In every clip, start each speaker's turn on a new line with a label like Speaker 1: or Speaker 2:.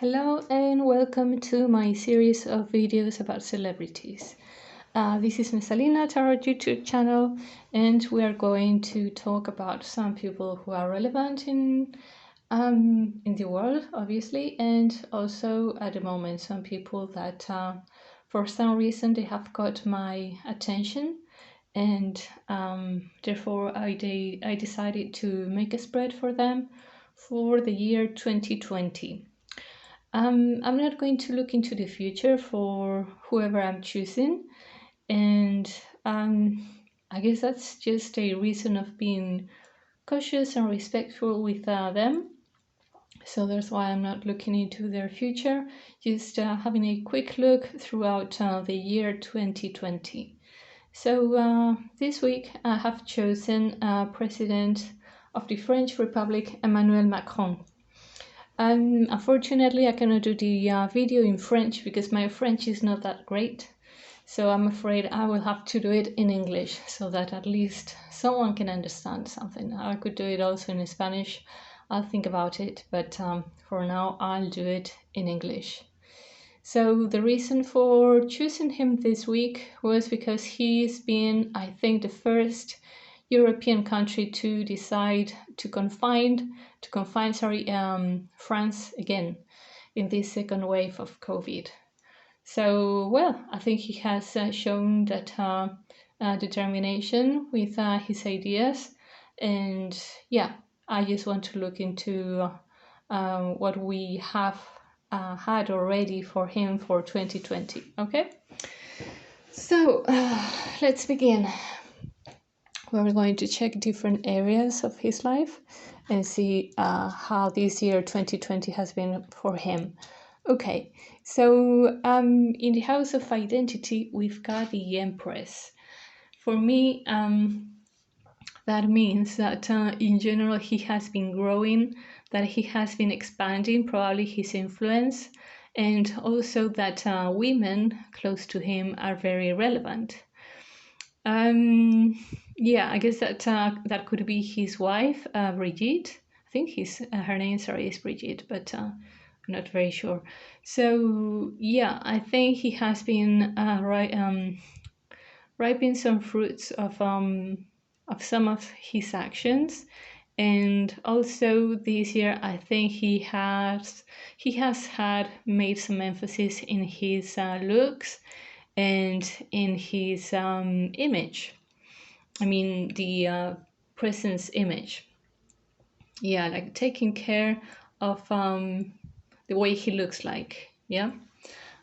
Speaker 1: Hello and welcome to my series of videos about celebrities. This is Mesalina Tarot YouTube channel, and we are going to talk about some people who are relevant in the world, obviously, and also at the moment some people that for some reason they have got my attention, and therefore I decided to make a spread for them for the year 2020. I'm not going to look into the future for whoever I'm choosing, and I guess that's just a reason of being cautious and respectful with them. So that's why I'm not looking into their future, just having a quick look throughout the year 2020. So this week I have chosen President of the French Republic, Emmanuel Macron. Unfortunately, I cannot do the video in French because my French is not that great. So I'm afraid I will have to do it in English so that at least someone can understand something. I could do it also in Spanish. I'll think about it, but for now I'll do it in English. So the reason for choosing him this week was because he's been, I think, the first European country to decide to confine France again in this second wave of COVID. So, well, I think he has shown that determination with his ideas, and yeah, I just want to look into what we have had already for him for 2020. Okay, so let's begin. We're going to check different areas of his life and see how this year 2020 has been for him. Okay, so in the house of identity, we've got the Empress. For me, that means that in general he has been growing, that he has been expanding probably his influence, and also that women close to him are very relevant. Yeah, I guess that that could be his wife, Brigitte. I think her name, is Brigitte, but I'm not very sure. So yeah, I think he has been ripening some fruits of some of his actions, and also this year I think he has had made some emphasis in his looks and in his image. I mean, the presence image. Yeah, like taking care of the way he looks like. Yeah.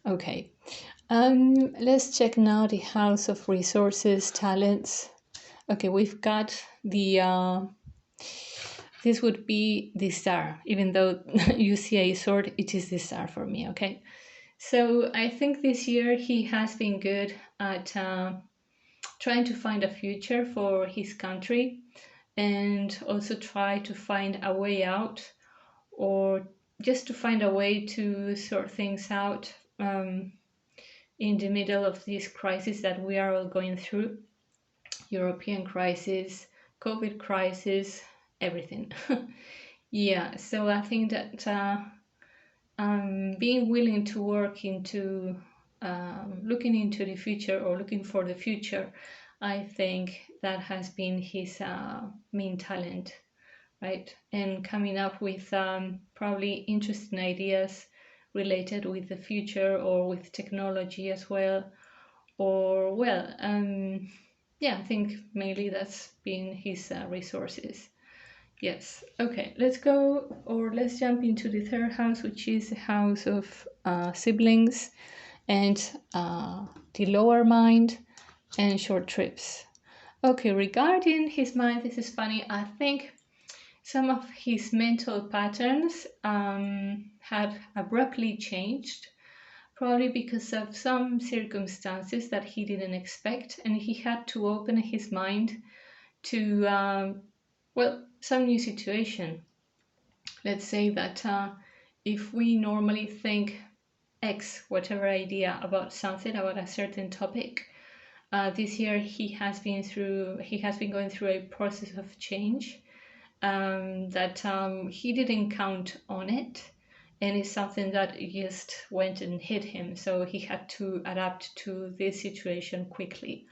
Speaker 1: Okay. Let's check now the house of resources, talents. Okay, we've got the. This would be the star, even though you see a sword, it is the star for me. Okay. So I think this year he has been good at trying to find a future for his country, and also try to find a way out, or just to find a way to sort things out in the middle of this crisis that we are all going through. European crisis, COVID crisis, everything. Yeah, so I think that being willing to work into looking into the future, or looking for the future, I think that has been his main talent, right? And coming up with probably interesting ideas related with the future, or with technology as well, or well, yeah, I think mainly that's been his resources. Yes. Okay, let's go, or let's jump into the third house, which is the house of siblings and the lower mind and short trips. Okay, regarding his mind, this is funny. I think some of his mental patterns had abruptly changed, probably because of some circumstances that he didn't expect, and he had to open his mind to, well, some new situation. Let's say that if we normally think X, whatever idea about something, about a certain topic, this year he has been going through a process of change that he didn't count on it, and it's something that just went and hit him, so he had to adapt to this situation quickly.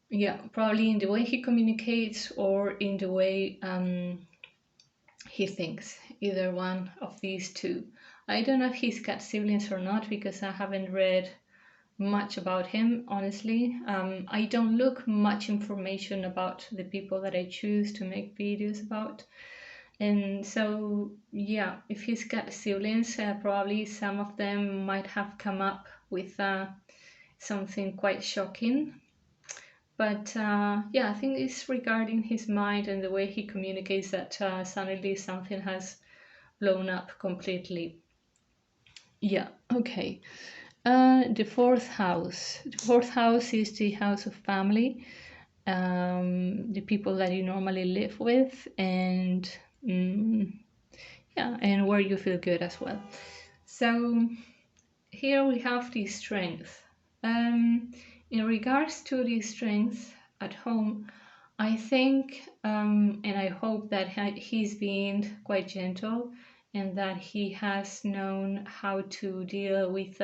Speaker 1: Yeah, probably in the way he communicates or in the way he thinks, either one of these two. I don't know if he's got siblings or not because I haven't read much about him, honestly. I don't look much information about the people that I choose to make videos about. And so, yeah, if he's got siblings, probably some of them might have come up with something quite shocking. But yeah, I think it's regarding his mind and the way he communicates that suddenly something has blown up completely. Yeah, okay. The fourth house. The fourth house is the house of family, the people that you normally live with, and yeah, and where you feel good as well. So here we have the strength. In regards to the strength at home, I think and I hope that he's been quite gentle and that he has known how to deal with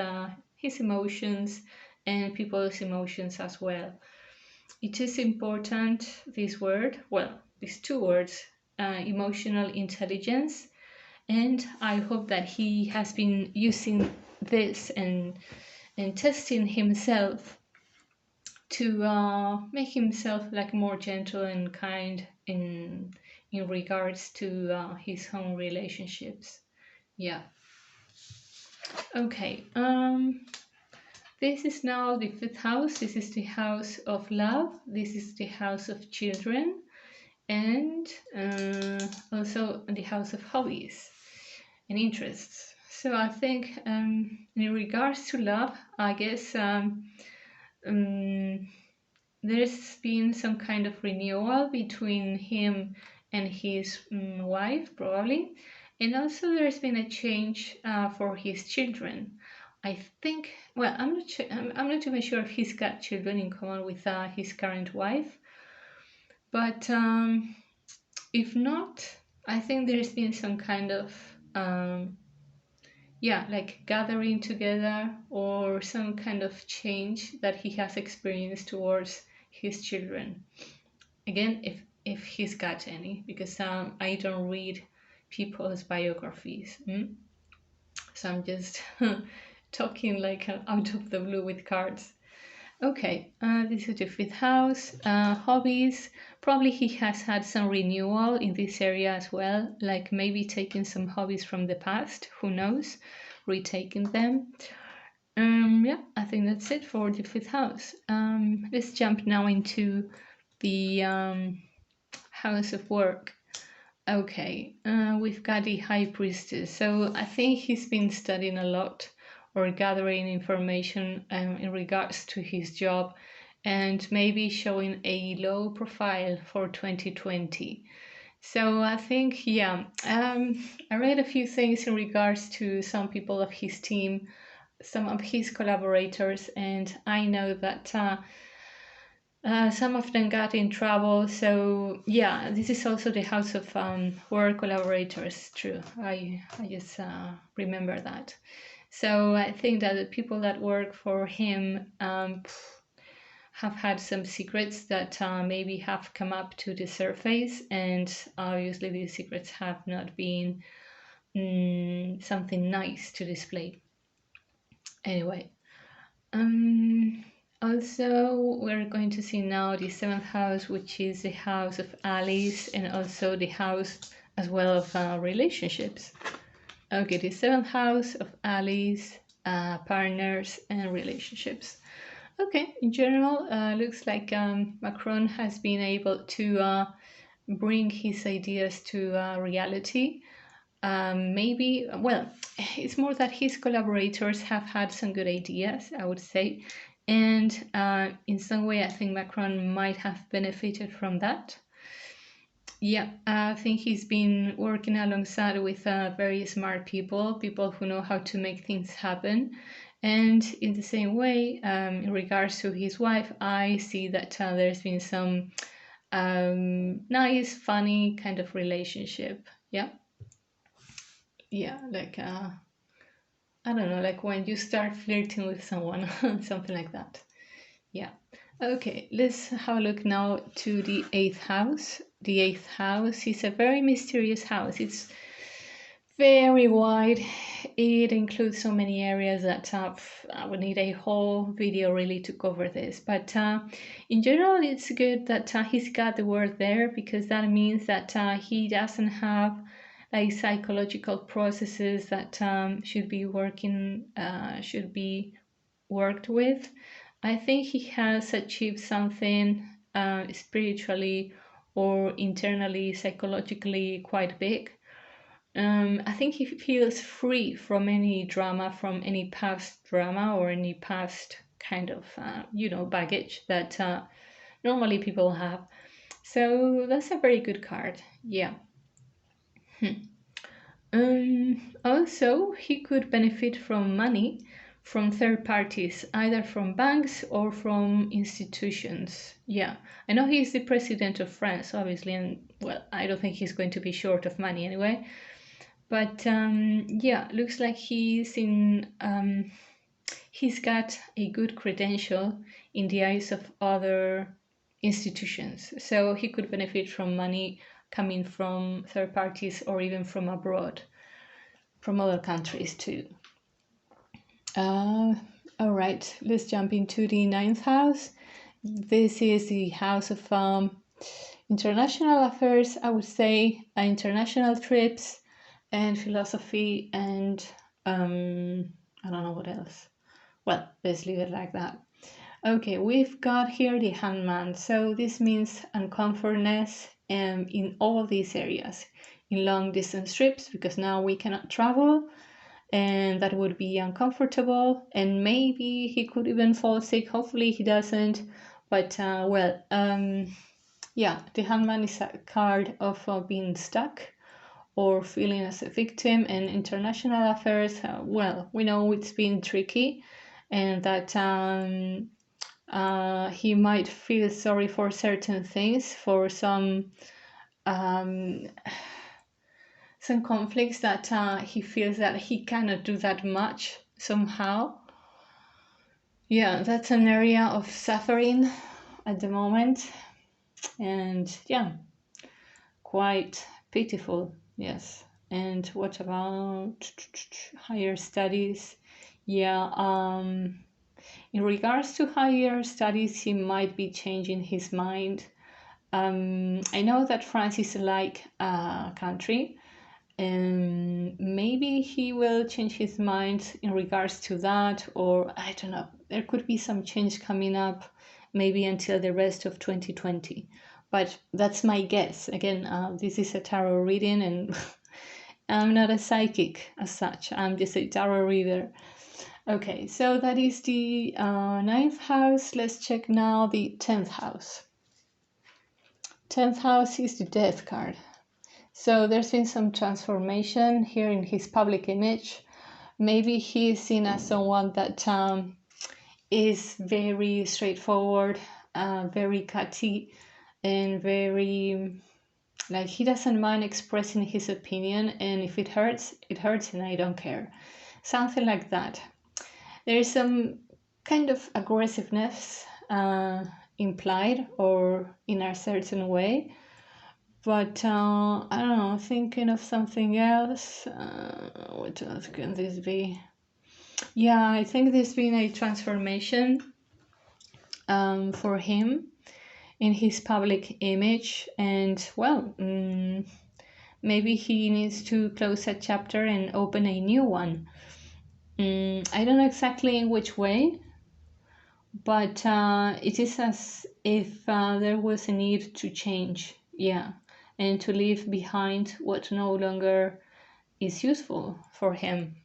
Speaker 1: his emotions and people's emotions as well. It is important, this word, well, these two words, emotional intelligence, and I hope that he has been using this and testing himself to make himself like more gentle and kind in regards to his home relationships. Yeah. Okay. This is now the fifth house. This is the house of love. This is the house of children, and also the house of hobbies and interests. So I think in regards to love, I guess there's been some kind of renewal between him and his wife, probably. And also there's been a change for his children. I think, well, I'm not even sure if he's got children in common with his current wife. But if not, I think there's been some kind of yeah, like gathering together or some kind of change that he has experienced towards his children. Again, if he's got any, because I don't read people's biographies. So I'm just talking like out of the blue with cards. Okay, this is the fifth house. Hobbies. Probably he has had some renewal in this area as well, like maybe taking some hobbies from the past, who knows, retaking them. Yeah, I think that's it for the fifth house. Let's jump now into the house of work. Okay, we've got the high priestess. So I think he's been studying a lot or gathering information in regards to his job and maybe showing a low profile for 2020. So I think, yeah, I read a few things in regards to some people of his team, some of his collaborators, and I know that some of them got in trouble. So yeah, this is also the house of work collaborators. True, I just remember that. So I think that the people that work for him have had some secrets that maybe have come up to the surface, and obviously these secrets have not been something nice to display. Anyway, also we're going to see now the seventh house, which is the house of allies and also the house as well of relationships. Okay, the seventh house of allies, partners and relationships. Okay, in general, looks like Macron has been able to bring his ideas to reality. Maybe, well, it's more that his collaborators have had some good ideas, I would say. And in some way, I think Macron might have benefited from that. Yeah, I think he's been working alongside with very smart people who know how to make things happen. And in the same way, in regards to his wife, I see that there's been some nice, funny kind of relationship. Yeah. yeah, like I don't know, like when you start flirting with someone, something like that. Yeah. Okay, let's have a look now to the eighth house. The eighth house is a very mysterious house. It's very wide. It includes so many areas that I would need a whole video really to cover this. But in general, it's good that he's got the word there, because that means that he doesn't have like psychological processes that should be worked with. I think he has achieved something spiritually or internally, psychologically quite big. I think he feels free from any drama, from any past drama or any past kind of, baggage that normally people have. So that's a very good card. Yeah. Also, he could benefit from money from third parties, either from banks or from institutions. Yeah, I know he's the president of France, obviously, and well, I don't think he's going to be short of money anyway. But yeah, looks like he's got a good credential in the eyes of other institutions. So he could benefit from money coming from third parties or even from abroad, from other countries too. All right, let's jump into the ninth house. This is the house of international affairs, I would say, international trips and philosophy and I don't know what else. Well, let's leave it like that. Okay, we've got here the Hangman. So this means uncomfortness in all these areas, in long distance trips, because now we cannot travel and that would be uncomfortable, and maybe he could even fall sick. Hopefully he doesn't, but yeah, the Hangman is a card of being stuck or feeling as a victim. And international affairs, well, we know it's been tricky, and that he might feel sorry for certain things, for some conflicts that he feels that he cannot do that much somehow. Yeah, that's an area of suffering at the moment, and yeah, quite pitiful. Yes. And what about higher studies? Yeah, in regards to higher studies, he might be changing his mind. I know that France is like a country, and maybe he will change his mind in regards to that, or I don't know, there could be some change coming up, maybe until the rest of 2020. But that's my guess. Again, this is a tarot reading, and I'm not a psychic as such. I'm just a tarot reader. Okay, so that is the ninth house. Let's check now the 10th house. 10th house is the Death card. So there's been some transformation here in his public image. Maybe he is seen as someone that is very straightforward, very catty, and very, like, he doesn't mind expressing his opinion, and if it hurts, it hurts, and I don't care. Something like that. There is some kind of aggressiveness implied or in a certain way. But I don't know, thinking of something else. What else can this be? Yeah, I think there's been a transformation for him in his public image, and well, maybe he needs to close a chapter and open a new one. I don't know exactly in which way, but it is as if there was a need to change. Yeah. And to leave behind what no longer is useful for him.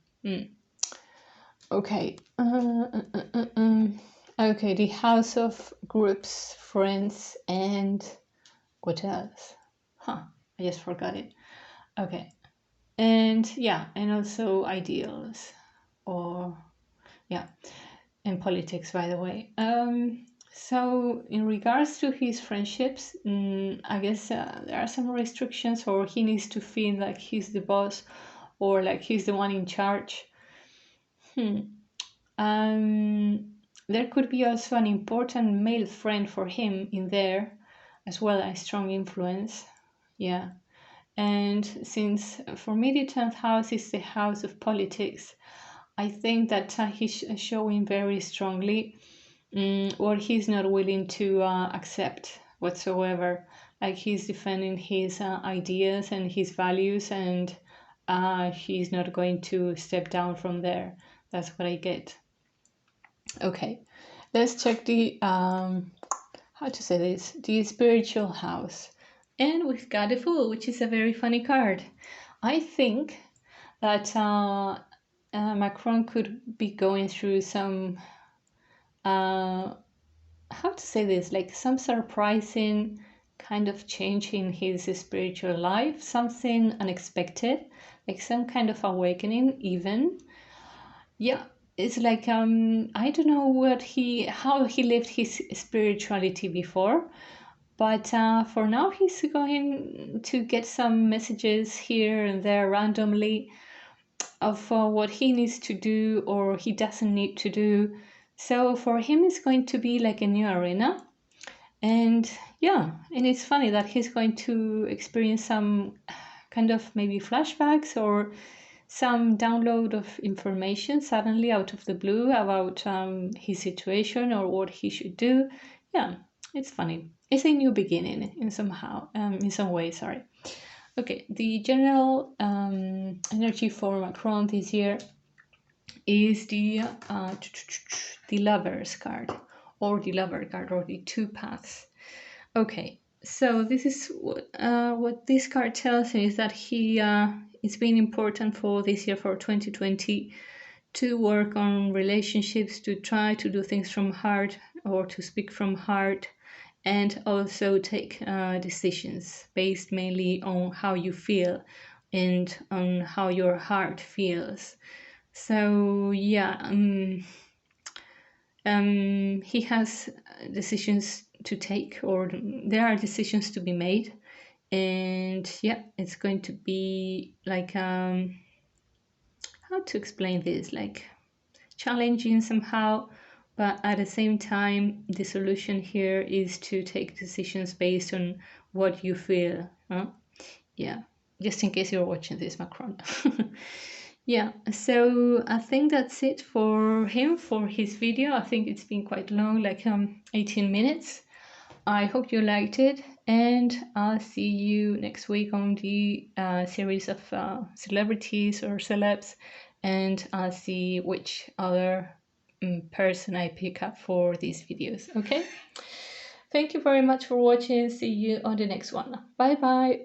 Speaker 1: Okay. Okay, the house of groups, friends, and what else? I just forgot it. Okay. And yeah, and also ideals, or yeah, and politics, by the way. So in regards to his friendships, I guess there are some restrictions, or he needs to feel like he's the boss or like he's the one in charge. There could be also an important male friend for him in there, as well as strong influence. Yeah. And since for me the 10th house is the house of politics, I think that he's showing very strongly what he's not willing to accept whatsoever. Like he's defending his ideas and his values, and he's not going to step down from there. That's what I get. Okay, let's check the how to say this, the spiritual house. And we've got the Fool, which is a very funny card. I think that Macron could be going through some, how to say this, like some surprising kind of change in his spiritual life, something unexpected, like some kind of awakening even. Yeah, it's like I don't know how he lived his spirituality before, but for now he's going to get some messages here and there randomly of what he needs to do or he doesn't need to do. So for him it's going to be like a new arena. And yeah, and it's funny that he's going to experience some kind of maybe flashbacks or some download of information suddenly out of the blue about his situation or what he should do. Yeah, it's funny. It's a new beginning in some way, sorry. Okay, the general energy for Macron this year is the Lovers card, or the Lover card, or the Two Paths. Okay, so this is what this card tells me, is that it's been important for this year, for 2020, to work on relationships, to try to do things from heart or to speak from heart, and also take decisions based mainly on how you feel and on how your heart feels. So yeah, he has decisions to take, or there are decisions to be made, and yeah, it's going to be like how to explain this, like challenging somehow, but at the same time the solution here is to take decisions based on what you feel, huh? Yeah, just in case you're watching this, Macron. Yeah, so I think that's it for him, for his video. I think it's been quite long, like 18 minutes. I hope you liked it, and I'll see you next week on the series of celebrities or celebs, and I'll see which other person I pick up for these videos, okay? Thank you very much for watching. See you on the next one. Bye bye.